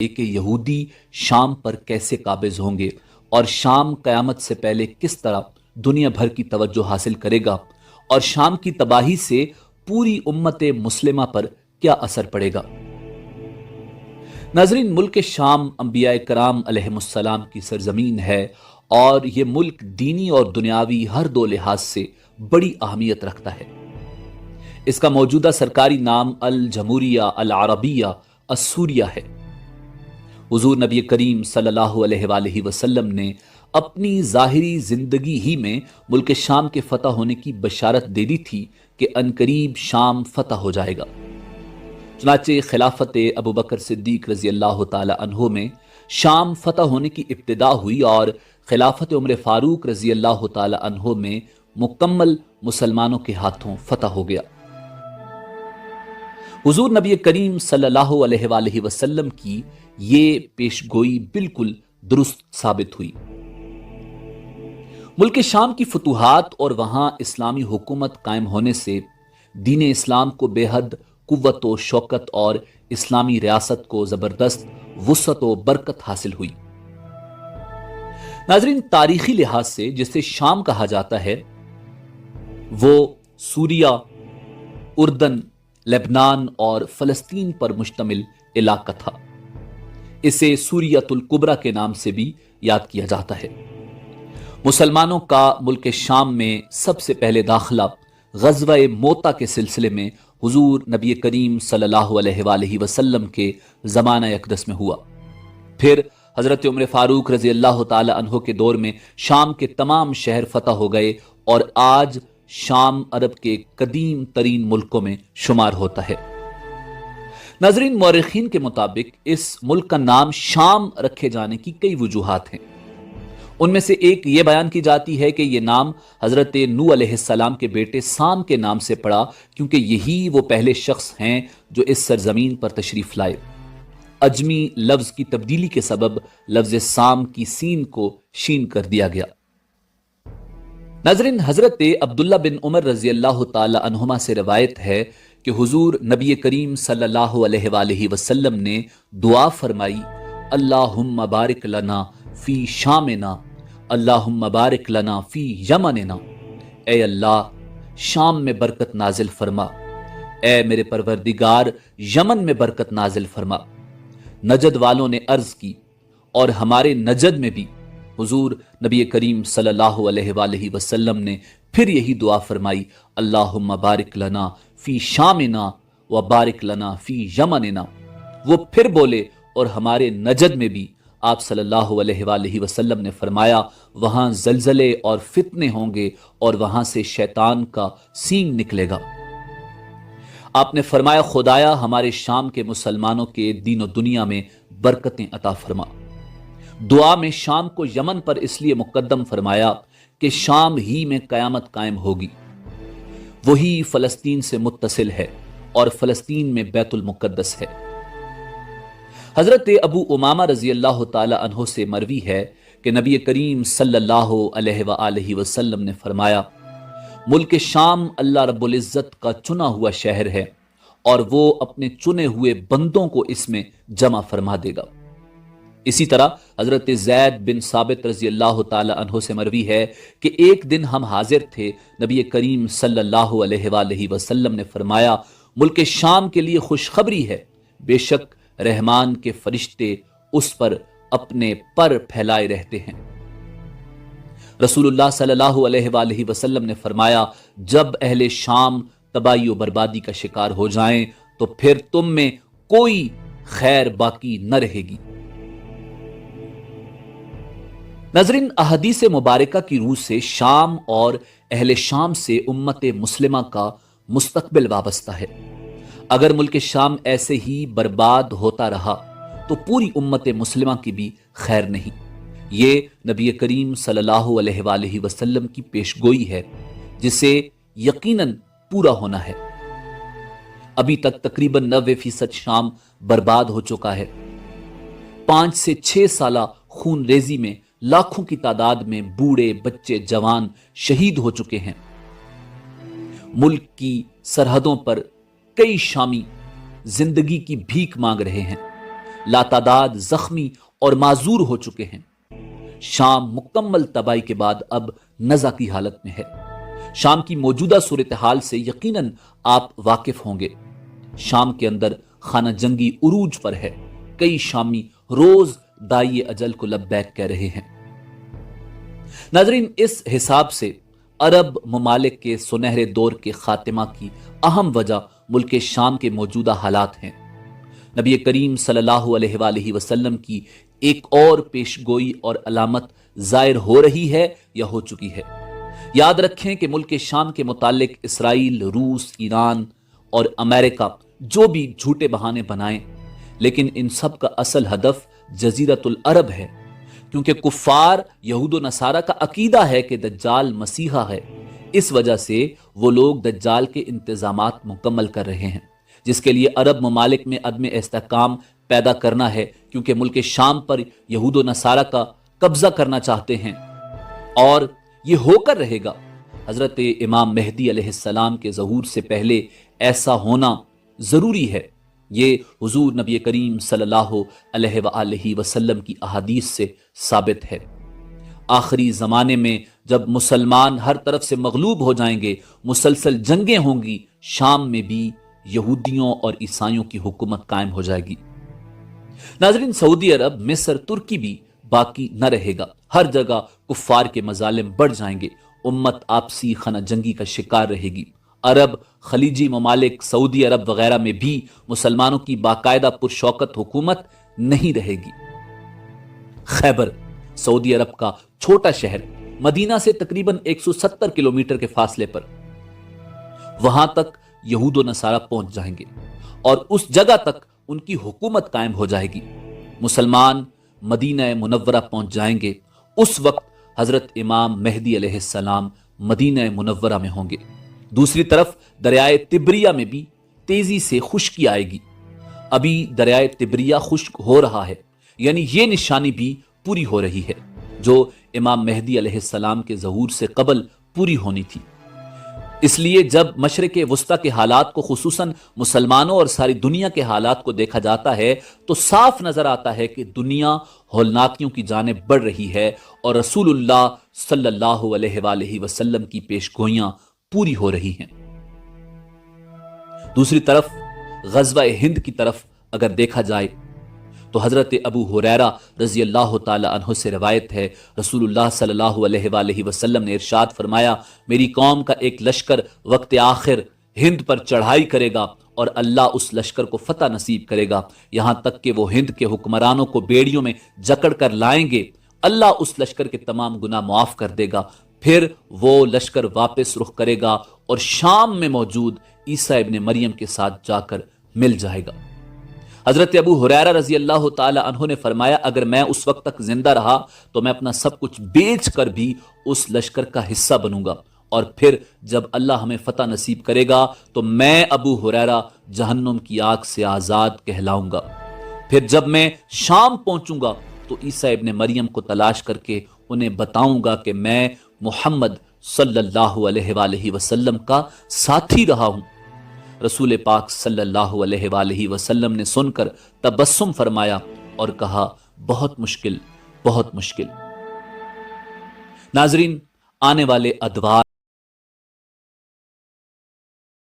کہ یہودی شام پر کیسے قابض ہوں گے اور شام قیامت سے پہلے کس طرح دنیا بھر کی توجہ حاصل کرے گا اور شام کی تباہی سے پوری امت مسلمہ پر کیا اثر پڑے گا۔ ناظرین، ملک شام انبیاء کرام علیہم السلام کی سرزمین ہے اور یہ ملک دینی اور دنیاوی ہر دو لحاظ سے بڑی اہمیت رکھتا ہے۔ اس کا موجودہ سرکاری نام الجمہوریہ العربیہ السوریہ ہے۔ حضور نبی کریم صلی اللہ علیہ وآلہ وسلم نے اپنی ظاہری زندگی ہی میں ملک شام کے فتح ہونے کی بشارت دے دی تھی کہ عنقریب شام فتح ہو جائے گا۔ چنانچہ خلافت ابو بکر صدیق رضی اللہ تعالی عنہ میں شام فتح ہونے کی ابتدا ہوئی اور خلافت عمر فاروق رضی اللہ تعالی عنہ میں مکمل مسلمانوں کے ہاتھوں فتح ہو گیا۔ حضور نبی کریم صلی اللہ علیہ وآلہ وسلم کی یہ پیشگوئی بالکل درست ثابت ہوئی۔ ملک شام کی فتوحات اور وہاں اسلامی حکومت قائم ہونے سے دین اسلام کو بے حد قوت و شوکت اور اسلامی ریاست کو زبردست وسعت و برکت حاصل ہوئی۔ ناظرین، تاریخی لحاظ سے جسے شام کہا جاتا ہے وہ سوریہ، اردن، لبنان اور فلسطین پر مشتمل علاقہ تھا۔ اسے سوریت الکبریٰ کے نام سے بھی یاد کیا جاتا ہے۔ مسلمانوں کا ملک شام میں سب سے پہلے داخلہ غزوہ موتا کے سلسلے میں حضور نبی کریم صلی اللہ علیہ وآلہ وسلم کے زمانہ اقدس میں ہوا۔ پھر حضرت عمر فاروق رضی اللہ تعالی عنہ کے دور میں شام کے تمام شہر فتح ہو گئے اور آج شام عرب کے قدیم ترین ملکوں میں شمار ہوتا ہے۔ ناظرین، مورخین کے مطابق اس ملک کا نام شام رکھے جانے کی کئی وجوہات ہیں۔ ان میں سے ایک یہ بیان کی جاتی ہے کہ یہ نام حضرت نوح علیہ السلام کے بیٹے سام کے نام سے پڑا، کیونکہ یہی وہ پہلے شخص ہیں جو اس سرزمین پر تشریف لائے۔ اجمی لفظ کی تبدیلی کے سبب لفظ سام کی سین کو شین کر دیا گیا۔ ناظرین، حضرت عبداللہ بن عمر رضی اللہ تعالی عنہما سے روایت ہے کہ حضور نبی کریم صلی اللہ علیہ وآلہ وسلم نے دعا فرمائی، اللہم بارک لنا فی شامنا، اللہم بارک لنا فی یمننا۔ اے اللہ، شام میں برکت نازل فرما، اے میرے پروردگار یمن میں برکت نازل فرما۔ نجد والوں نے عرض کی اور ہمارے نجد میں بھی حضور نبی کریم صلی اللہ علیہ وآلہ وسلم نے پھر یہی دعا فرمائی، اللہم بارک لنا فی شامنا و بارک لنا فی یمننا۔ وہ پھر بولے اور ہمارے نجد میں بھی آپ صلی اللہ علیہ وآلہ وسلم نے فرمایا، وہاں زلزلے اور فتنے ہوں گے اور وہاں سے شیطان کا سینگ نکلے گا۔ آپ نے فرمایا، خدایا ہمارے شام کے مسلمانوں کے دین و دنیا میں برکتیں عطا فرما۔ دعا میں شام کو یمن پر اس لیے مقدم فرمایا کہ شام ہی میں قیامت قائم ہوگی، وہی فلسطین سے متصل ہے اور فلسطین میں بیت المقدس ہے۔ حضرت ابو امامہ رضی اللہ تعالی عنہ سے مروی ہے کہ نبی کریم صلی اللہ علیہ وآلہ وسلم نے فرمایا، ملک شام اللہ رب العزت کا چنا ہوا شہر ہے اور وہ اپنے چنے ہوئے بندوں کو اس میں جمع فرما دے گا۔ اسی طرح حضرت زید بن ثابت رضی اللہ تعالی عنہ سے مروی ہے کہ ایک دن ہم حاضر تھے، نبی کریم صلی اللہ علیہ وآلہ وسلم نے فرمایا، ملک شام کے لیے خوشخبری ہے، بے شک رحمان کے فرشتے اس پر اپنے پر پھیلائے رہتے ہیں۔ رسول اللہ صلی اللہ علیہ وآلہ وسلم نے فرمایا، جب اہل شام تباہی و بربادی کا شکار ہو جائیں تو پھر تم میں کوئی خیر باقی نہ رہے گی۔ ناظرین، احادیث مبارکہ کی روح سے شام اور اہل شام سے امت مسلمہ کا مستقبل وابستہ ہے۔ اگر ملک شام ایسے ہی برباد ہوتا رہا تو پوری امت مسلمہ کی بھی خیر نہیں۔ یہ نبی کریم صلی اللہ علیہ وآلہ وسلم کی پیشگوئی ہے جسے یقیناً پورا ہونا ہے۔ ابھی تک تقریباً 90% شام برباد ہو چکا ہے۔ 5 سے 6 سالہ خون ریزی میں لاکھوں کی تعداد میں بوڑھے، بچے، جوان شہید ہو چکے ہیں۔ ملک کی سرحدوں پر کئی شامی زندگی کی بھیک مانگ رہے ہیں۔ لاتعداد زخمی اور معذور ہو چکے ہیں۔ شام مکمل تباہی کے بعد اب نزع کی حالت میں ہے۔ شام کی موجودہ صورتحال سے یقیناً آپ واقف ہوں گے۔ شام کے اندر خانہ جنگی عروج پر ہے۔ کئی شامی روز دائی اجل کو لبیک کہہ رہے ہیں۔ ناظرین، اس حساب سے عرب ممالک کے سنہرے دور کے خاتمہ کی اہم وجہ ملک شام کے موجودہ حالات ہیں۔ نبی کریم صلی اللہ علیہ وآلہ وسلم کی ایک اور پیشگوئی اور علامت ظاہر ہو رہی ہے یا ہو چکی ہے۔ یاد رکھیں کہ ملک شام کے متعلق اسرائیل، روس، ایران اور امریکہ جو بھی جھوٹے بہانے بنائیں، لیکن ان سب کا اصل ہدف جزیرۃ العرب ہے، کیونکہ کفار یہود و نصارہ کا عقیدہ ہے کہ دجال مسیحا ہے۔ اس وجہ سے وہ لوگ دجال کے انتظامات مکمل کر رہے ہیں، جس کے لیے عرب ممالک میں عدم استحکام پیدا کرنا ہے، کیونکہ ملک شام پر یہود و نصارہ کا قبضہ کرنا چاہتے ہیں، اور یہ ہو کر رہے گا۔ حضرت امام مہدی علیہ السلام کے ظہور سے پہلے ایسا ہونا ضروری ہے۔ یہ حضور نبی کریم صلی اللہ علیہ وآلہ وسلم کی احادیث سے ثابت ہے۔ آخری زمانے میں جب مسلمان ہر طرف سے مغلوب ہو جائیں گے، مسلسل جنگیں ہوں گی، شام میں بھی یہودیوں اور عیسائیوں کی حکومت قائم ہو جائے گی۔ ناظرین، سعودی عرب، مصر، ترکی بھی باقی نہ رہے گا۔ ہر جگہ کفار کے مظالم بڑھ جائیں گے، امت آپسی خانہ جنگی کا شکار رہے گی۔ عرب، خلیجی ممالک، سعودی عرب وغیرہ میں بھی مسلمانوں کی باقاعدہ پرشوکت حکومت نہیں رہے گی۔ خیبر، سعودی عرب کا چھوٹا شہر، مدینہ سے تقریباً 170 کلومیٹر کے فاصلے پر، وہاں تک یہود و نصارہ پہنچ جائیں گے اور اس جگہ تک ان کی حکومت قائم ہو جائے گی۔ مسلمان مدینہ منورہ پہنچ جائیں گے۔ اس وقت حضرت امام مہدی علیہ السلام مدینہ منورہ میں ہوں گے۔ دوسری طرف دریائے تبریہ میں بھی تیزی سے خشکی آئے گی۔ ابھی دریائے تبریہ خشک ہو رہا ہے، یعنی یہ نشانی بھی پوری ہو رہی ہے جو امام مہدی علیہ السلام کے ظہور سے قبل پوری ہونی تھی۔ اس لیے جب مشرق وسطیٰ کے حالات کو، خصوصاً مسلمانوں اور ساری دنیا کے حالات کو دیکھا جاتا ہے تو صاف نظر آتا ہے کہ دنیا ہولناکیوں کی جانب بڑھ رہی ہے اور رسول اللہ صلی اللہ علیہ وآلہ وسلم کی پیشگوئیاں پوری ہو رہی ہیں۔ دوسری طرف غزوہ ہند کی طرف اگر دیکھا جائے تو حضرت ابو ہریرہ رضی اللہ تعالی عنہ سے روایت ہے، رسول اللہ صلی اللہ علیہ وآلہ وسلم نے ارشاد فرمایا، میری قوم کا ایک لشکر وقت آخر ہند پر چڑھائی کرے گا اور اللہ اس لشکر کو فتح نصیب کرے گا، یہاں تک کہ وہ ہند کے حکمرانوں کو بیڑیوں میں جکڑ کر لائیں گے۔ اللہ اس لشکر کے تمام گناہ معاف کر دے گا، پھر وہ لشکر واپس رخ کرے گا اور شام میں موجود عیسیٰ ابن مریم کے ساتھ جا کر مل جائے گا۔ حضرت ابو ہریرہ رضی اللہ تعالی عنہ نے فرمایا، اگر میں اس وقت تک زندہ رہا تو میں اپنا سب کچھ بیچ کر بھی اس لشکر کا حصہ بنوں گا، اور پھر جب اللہ ہمیں فتح نصیب کرے گا تو میں ابو ہریرہ جہنم کی آگ سے آزاد کہلاؤں گا۔ پھر جب میں شام پہنچوں گا تو عیسیٰ ابن مریم کو تلاش کر کے انہیں بتاؤں گا کہ میں محمد صلی اللہ علیہ وآلہ وسلم کا ساتھی رہا ہوں۔ رسول پاک صلی اللہ علیہ وآلہ وسلم نے سن کر تبسم فرمایا اور کہا، بہت مشکل، بہت مشکل۔ ناظرین، آنے والے ادوار